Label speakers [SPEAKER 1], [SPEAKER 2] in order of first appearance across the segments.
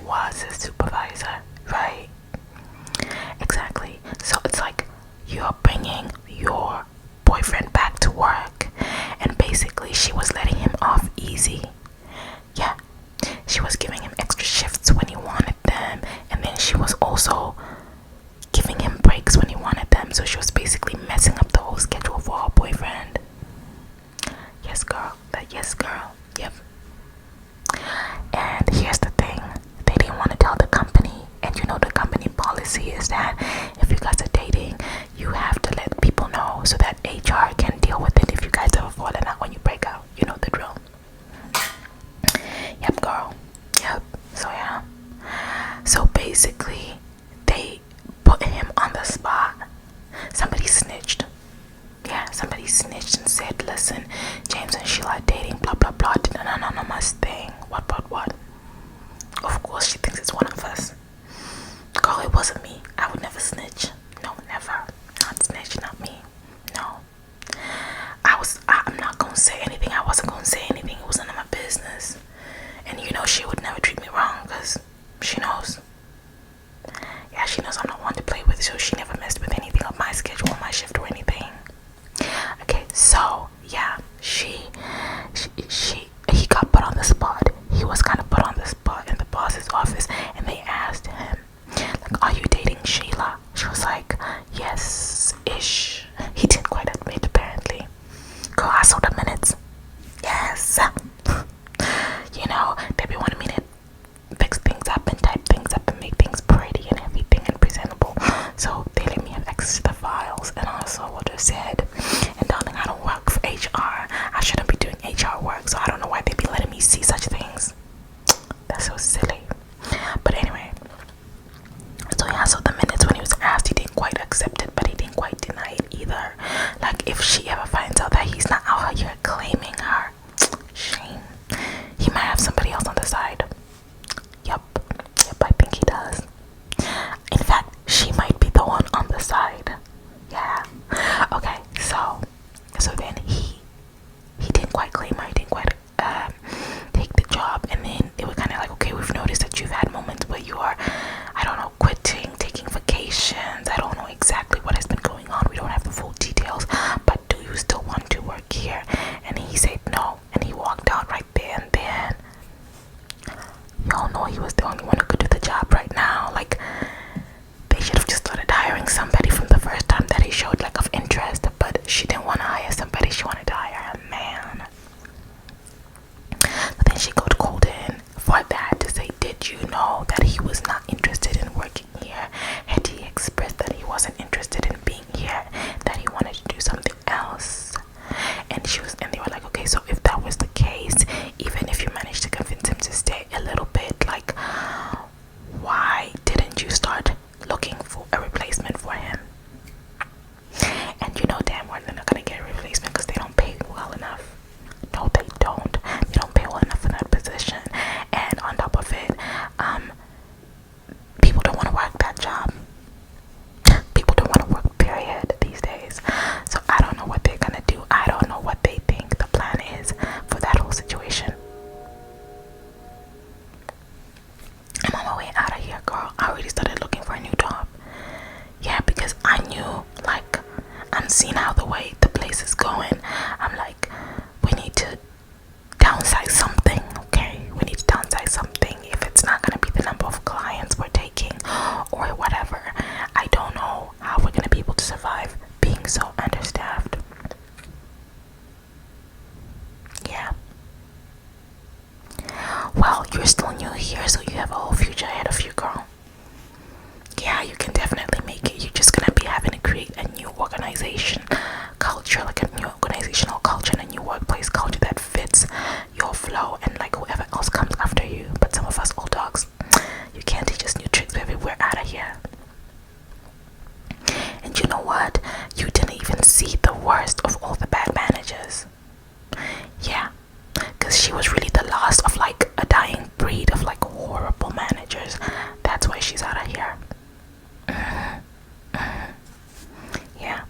[SPEAKER 1] was his supervisor, right? Exactly. So it's like you're bringing your boyfriend back to work, and basically she was letting him off easy. Yeah, she was giving him extra shifts when he wanted them, and then she was also giving him breaks when he wanted them. So she was basically messing up the whole schedule for her boyfriend. Yes, girl. Yes, girl. Yep. And here's the thing, they didn't want to tell the company, and you know the company policy is that if you guys are dating, you have to let people know so that HR can deal with it if you guys ever fallen out when you break out. You know the drill. Yep, girl. Yep. So yeah. So basically, they put him on the spot. Somebody snitched. Yeah, somebody snitched and said, listen, James and Sheila are dating, blah blah blah, did an anonymous thing, what. Of course she thinks it's one of us. Girl, it wasn't me. I would never snitch. No, never. Not snitch, not me. No. I'm not gonna say anything. I wasn't gonna say anything. It was none of my business. And you know she would never treat me wrong, because she knows. Yeah, she knows I'm not one to play with, so she never messed with anything of my schedule, my shift, or anything. Okay, so yeah, he got put on the spot. He was kind of put on the spot in the boss's office, and they asked him, like, are you dating Sheila? She was like, yes, ish. He didn't quite admit, apparently. Girl, I saw the minutes. Yes. You know, they be wanting me to fix things up and type things up and make things pretty and everything and presentable. So they let me have access to the files, and also what they said, and darling, I don't work for HR. I shouldn't be doing HR work, so I don't know why they be letting me see such things. That's so silly. But anyway, so yeah, so the minutes when he was asked, he didn't quite accept it, but he didn't quite deny it either. Like, if she ever finds out that he's not out here claiming her, shame. He might have somebody else on the side. Yep, I think he does. In fact, she might be the one on the side. Yeah. Okay, so then he didn't quite claim her. He didn't quite take the job, and then they were kind of like, okay, we've noticed that you've had moments where you are, I don't know, quitting, taking vacations. I don't know exactly what has been going on. We don't have the full details, but do you still want to work here? And he said no, and he walked out right there and then. Y'all know he was the only one who could do the job right now. Like, they should have just started hiring somebody from the first time that he showed lack of interest, but she didn't want to hire somebody. She wanted to hire a man. But then she got called in for that to say, did you know that he was not interested in working here? Had he expressed that he wasn't interested in being here, that he wanted to do something else? And they were like, okay, so if that was the case, even if you managed to convince him to stay a little bit, like, why didn't you start looking for a replacement for him? And you know damn well they're not gonna get a replacement because they don't pay well enough. No, they don't. They don't pay well enough for that position. And on top of it, people don't want to work that job. People don't want to work, period, these days. So I don't know what they're gonna do. I don't know what they think the plan is for that whole situation. I'm on my way out of here, girl. I already started looking for a new job. Yeah, because I knew, like, I'm seeing how the way the place is going. I'm like, we need to downsize something, okay? We need to downsize something. If it's not gonna be the number of clients we're taking or whatever, I don't know how we're gonna be able to survive being so understaffed. Yeah. Well, you're still new here, so you have a whole future ahead of you, girl. Yeah, you can definitely make it. You're just gonna be having to create a new organization culture, like a new organizational culture and a new workplace culture that fits your flow and like whoever else comes after you. But some of us old dogs, you can't teach us new tricks, baby. We're out of here. And you know what? You didn't even see the worst of all the bad managers. Yeah, because she was really the last of like a dying breed of like horrible managers. That's why she's out of here. Yeah.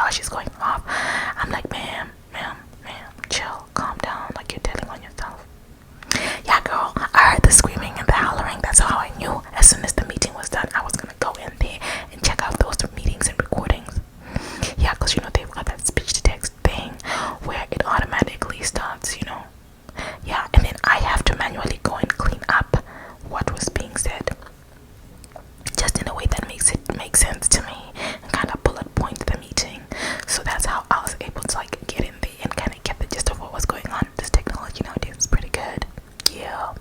[SPEAKER 1] while she's going off. I'm like, ma'am, chill, calm down, like you're telling on yourself. Yeah, girl, I heard the screaming and the hollering. That's how I knew as soon as the meeting was done, I was gonna go in there and check out those meetings and recordings. Yeah, because you know they've got that speech to text thing where it automatically starts, you know. Yeah, and then I have to manually go and clean up what was being said, just in a way that makes it make sense to me, and kind of bullet point the meeting. So that's how I was able to like get in there and kind of get the gist of what was going on. This technology nowadays is pretty good. Yeah.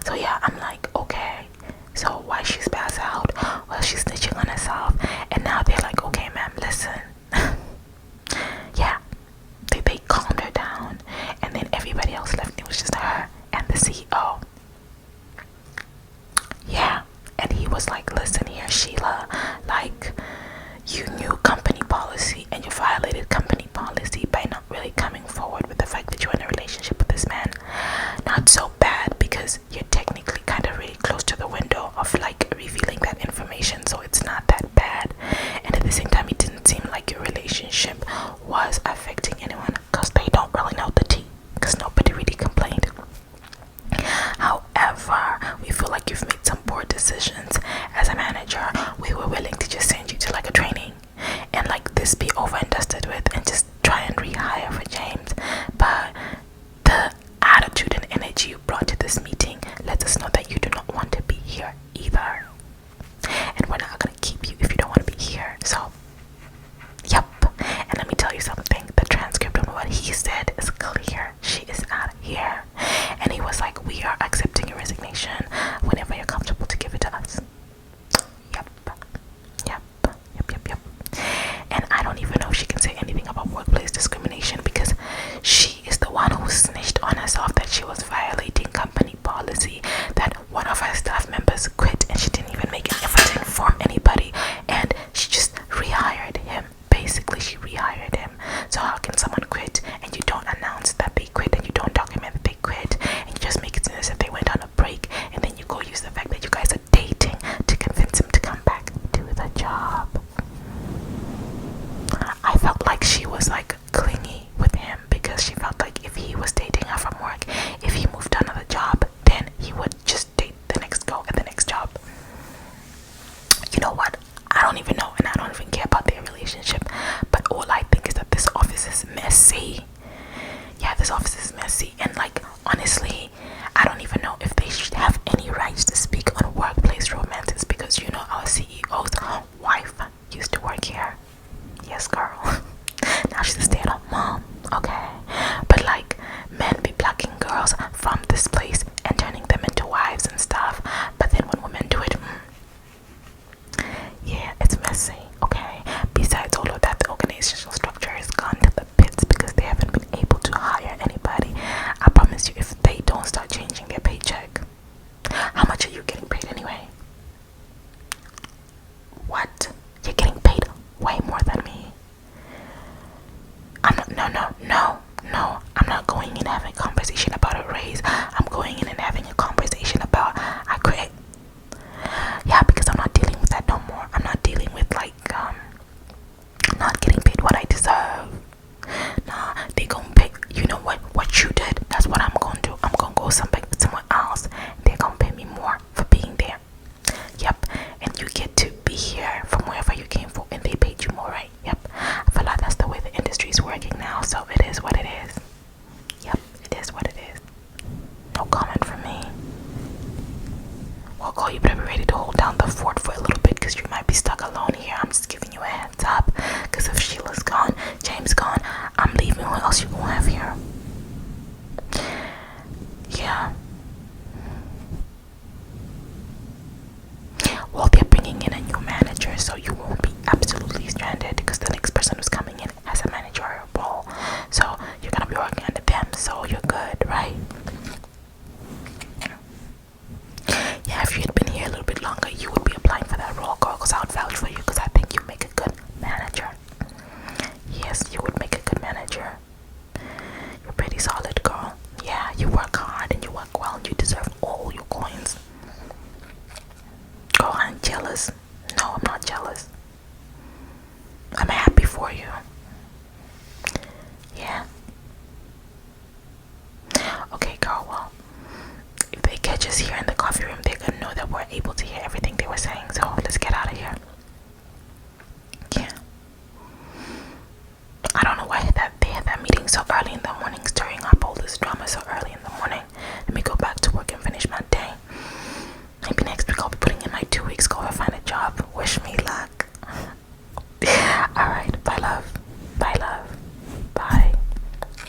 [SPEAKER 1] So yeah, I'm like, okay, so why she's passed out? Well, she's snitching on herself, and now they're like, okay, ma'am, listen. Yeah, they calmed her down, and then everybody else left. It was just her and the CEO. Yeah, and he was like, listen here, Sheila, like, you knew company policy and you violated company policy by not really coming forward with the fact that you're in a relationship with this man. Not so bad, because you're technically kind of really close to the window of like revealing that information, so it's not that bad. And at the same time, it didn't seem like your relationship was affecting anyone, because they don't really know the tea, because nobody really complained. However, we feel like you've made some poor decisions. As a manager, we were willing to just send you to like a training and like this be over and dusted with, and just try and rehire for James. But the attitude and energy you brought to this meeting lets us know that you do not want to be here either, and we're not gonna keep you if you don't want to be here. So yep. And let me tell you something, the transcript of what he said is clear. She is out of here. And he was like, we are accepting your resignation whenever you're comfortable to give it to us. Yep. And I don't even know if she can say anything about workplace discrimination, because she is the one who snitched on herself that she was violating company policy, that one of her staff members quit and she didn't even make an effort to inform anybody, and she just rehired him. Basically, she rehired him. So how can someone quit and you don't announce that they quit, and you don't document that they quit, and you just make it seem as if they went on a break, and then you go use the fact that you guys are dating to convince him to come back to the job? I felt like she was like clingy with him, because she felt like if he was dating her from work, if he moved to another job, then he would just date the next girl at the next job. You know what? I don't even know, and I don't even care about their relationship, but all I think is that this office is messy. Yeah, this office is messy, and like, honestly, I don't even know if they should have any rights to speak on workplace romances, because you know our CEO's wife used to work here. Yes, girl. Now she's a stay-at-home mom, okay? But like, men be plucking girls from this place and turning them into wives and stuff, but then when women do it, yeah, it's messy, okay? Besides all of that, the organizational structure has gone to the pits because they haven't been able to hire anybody. I promise you, if they don't start changing their paycheck, how much are you getting paid anyway? What? You're getting paid way more than me. No. I'm not going in and having a conversation about a raise. I'm going in and having a conversation about I quit. Yeah, because I'm not dealing with that no more. I'm not dealing with like not getting paid what I deserve. Nah, they gonna pay. You know what you did? That's what I'm gonna do. I'm gonna go somewhere